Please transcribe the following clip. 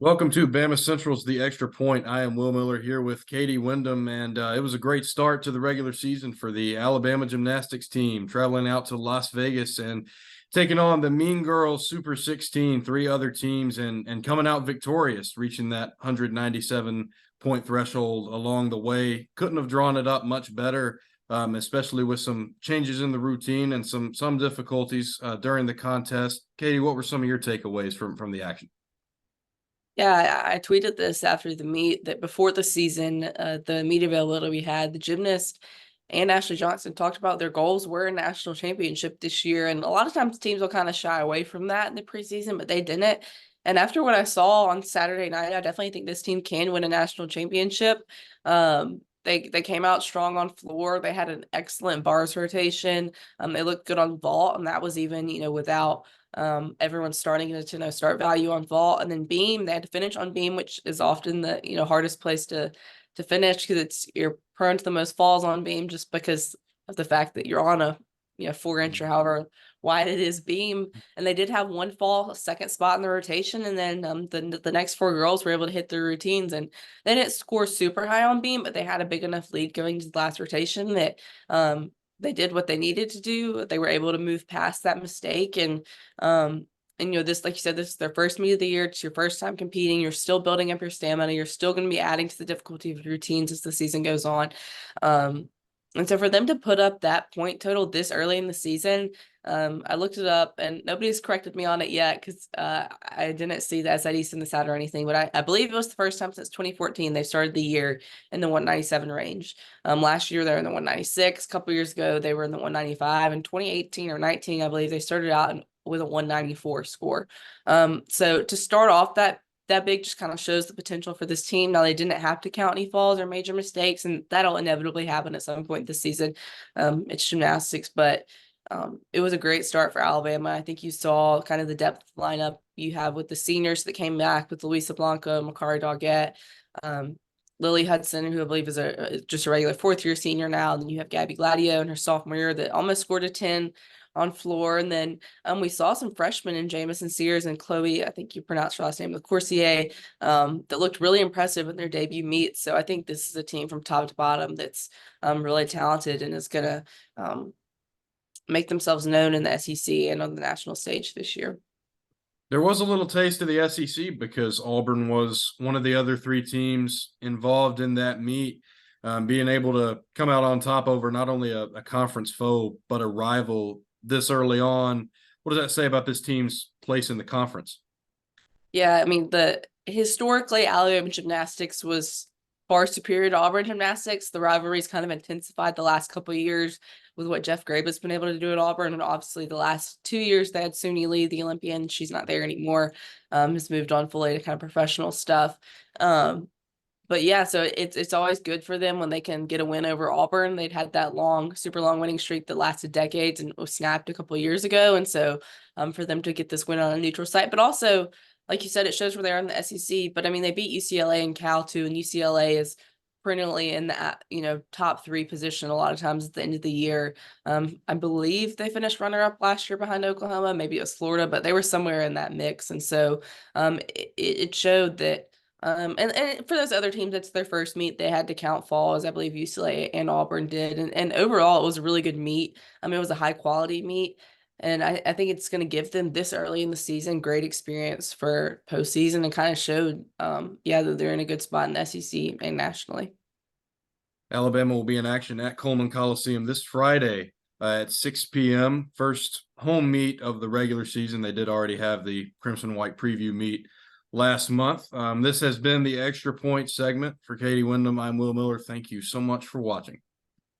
Welcome to Bama Central's The Extra Point. I am Will Miller here with Katie Wyndham, and it was a great start to the regular season for the Alabama gymnastics team, traveling out to Las Vegas and taking on the Mean Girls Super 16, three other teams, and coming out victorious, reaching that 197-point threshold along the way. Couldn't have drawn it up much better, especially with some changes in the routine and some difficulties during the contest. Katie, what were some of your takeaways from the action? Yeah, I tweeted this after the meet that before the season, the meet availability we had, the gymnast and Ashley Johnson talked about their goals were a national championship this year. And a lot of times teams will kind of shy away from that in the preseason, but they didn't. And after what I saw on Saturday night, I definitely think this team can win a national championship. They came out strong on floor. They had an excellent bars rotation. They looked good on vault, and that was even, without everyone's starting to know start value on vault. And then beam, they had to finish on beam, which is often the hardest place to finish because you're prone to the most falls on beam just because of the fact that you're on a 4 inch or however wide it is beam. And they did have one fall, second spot in the rotation, and then the next four girls were able to hit their routines, and they didn't score super high on beam, but they had a big enough lead going to the last rotation that they did what they needed to do. They were able to move past that mistake. And this, like you said, this is their first meet of the year. It's your first time competing. You're still building up your stamina. You're still going to be adding to the difficulty of your routines as the season goes on. And so for them to put up that point total this early in the season, I looked it up and nobody's corrected me on it yet because I didn't see the SID send this out or anything, but I believe it was the first time since 2014 they started the year in the 197 range. Last year they were in the 196. A couple years ago they were in the 195. In 2018 or 19, I believe they started out with a 194 score. So to start off that big just kind of shows the potential for this team. Now, they didn't have to count any falls or major mistakes, and that'll inevitably happen at some point this season. It's gymnastics, but it was a great start for Alabama. I think you saw kind of the depth lineup you have with the seniors that came back with Luisa Blanco, Makari Doggett, Lily Hudson, who I believe is just a regular fourth-year senior now. And then you have Gabby Gladio in her sophomore year that almost scored a 10 on floor. And then we saw some freshmen in Jamison Sears and Chloe, I think you pronounced her last name, with Corsier, that looked really impressive in their debut meet. So I think this is a team from top to bottom that's really talented and is going to make themselves known in the SEC and on the national stage this year. There was a little taste of the SEC because Auburn was one of the other three teams involved in that meet, being able to come out on top over not only a conference foe, but a rival this early on. What does that say about this team's place in the conference? Yeah, I mean, historically, Alabama gymnastics was far superior to Auburn gymnastics. The rivalry's kind of intensified the last couple of years with what Jeff Grabe has been able to do at Auburn. And obviously the last 2 years they had Suni Lee, the Olympian. She's not there anymore. Has moved on fully to kind of professional stuff. But yeah, so it's always good for them when they can get a win over Auburn. They'd had that super long winning streak that lasted decades and was snapped a couple of years ago. And so for them to get this win on a neutral site, but also, like you said, it shows where they are in the SEC. But I mean, they beat UCLA and Cal too, and UCLA is perennially in the top three position a lot of times at the end of the year. I believe they finished runner-up last year behind Oklahoma. Maybe it was Florida, but they were somewhere in that mix. And so it showed that. And for those other teams, it's their first meet. They had to count falls. I believe UCLA and Auburn did. And overall, it was a really good meet. I mean, it was a high quality meet. And I think it's going to give them this early in the season great experience for postseason and kind of showed, that they're in a good spot in the SEC and nationally. Alabama will be in action at Coleman Coliseum this Friday at 6 p.m. First home meet of the regular season. They did already have the Crimson White preview meet last month. This has been the Extra Point segment. For Katie Wyndham, I'm Will Miller. Thank you so much for watching.